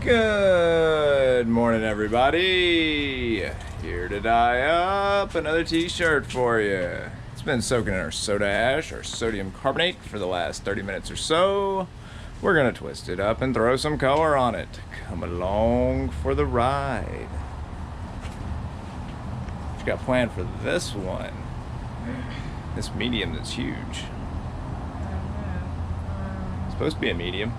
Good morning, everybody. Here to dye up another t-shirt for you. It's been soaking in our soda ash, or sodium carbonate, for the last 30 minutes or so. We're gonna twist it up and throw some color on it. Come along for the ride. What you got planned for this one? This medium is huge. It's supposed to be a medium.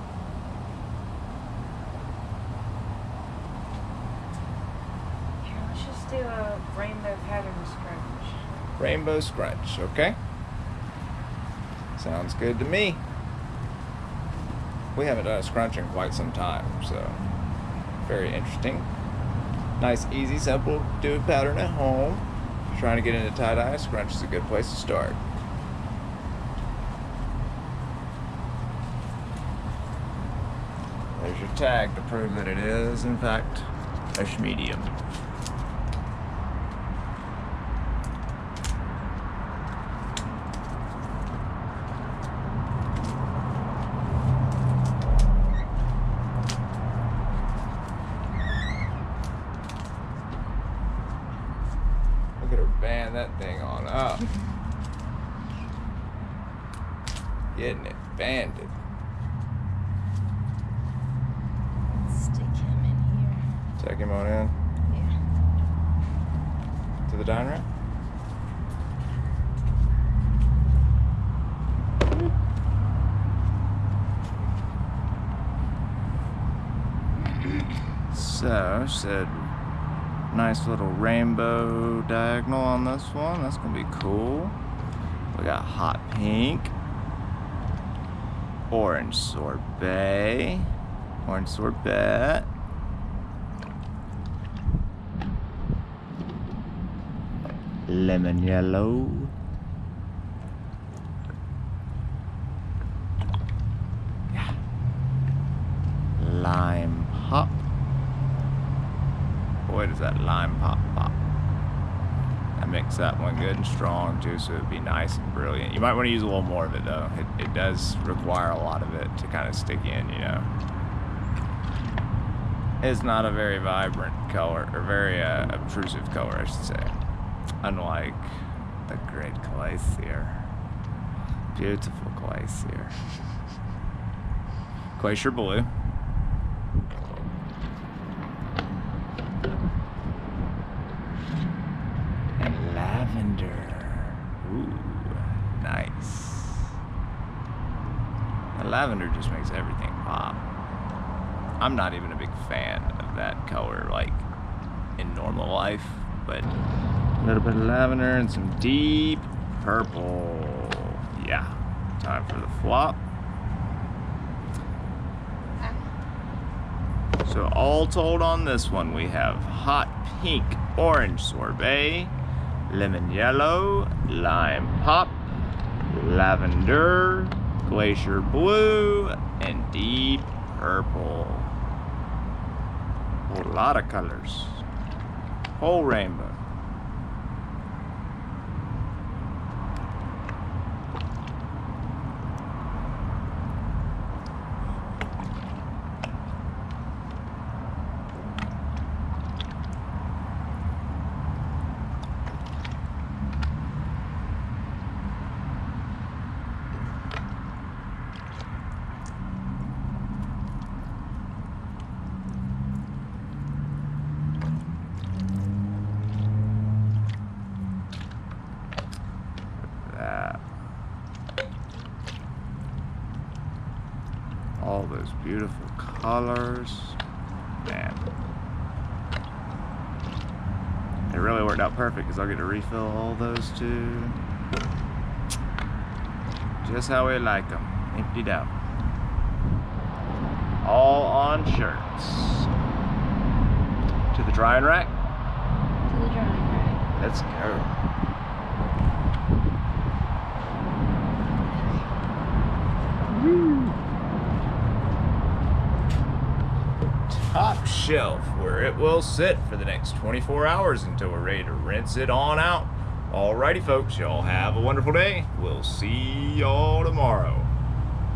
Do a rainbow pattern scrunch. Rainbow scrunch, okay? Sounds good to me. We haven't done a scrunch in quite some time, so very interesting. Nice, easy, simple, do a pattern at home. If you're trying to get into tie-dye, scrunch is a good place to start. There's your tag to prove that it is, in fact, a medium. Look at her band that thing on up. Getting it banded. Stick him in here. Take him on in. Yeah. To the dine rack. So, said nice little rainbow diagonal on this one. That's gonna be cool. We got hot pink, orange sorbet, lemon yellow, yeah, lime pop. Boy, does that lime pop. I mix that one good and strong too, so it'd be nice and brilliant. You might want to use a little more of it though. It does require a lot of it to kind of stick in, you know. It's not a very vibrant color, or very obtrusive color, I should say. Unlike the great glacier. Beautiful glacier. Glacier blue. And lavender. Ooh, nice. The lavender just makes everything pop. I'm not even a big fan of that color, like, in normal life, but a little bit of lavender and some deep purple. Yeah, time for the flop. So all told on this one, we have hot pink, orange sorbet, lemon yellow, lime pop, lavender, glacier blue, and deep purple. A lot of colors. Whole rainbow. All those beautiful colors. Man, it really worked out perfect because I'll get to refill all those too. Just how we like them, emptied out. All on shirts. To the drying rack? To the drying rack. Let's go. Top shelf, where it will sit for the next 24 hours until we're ready to rinse it on out. Alrighty folks, y'all have a wonderful day. We'll see y'all tomorrow.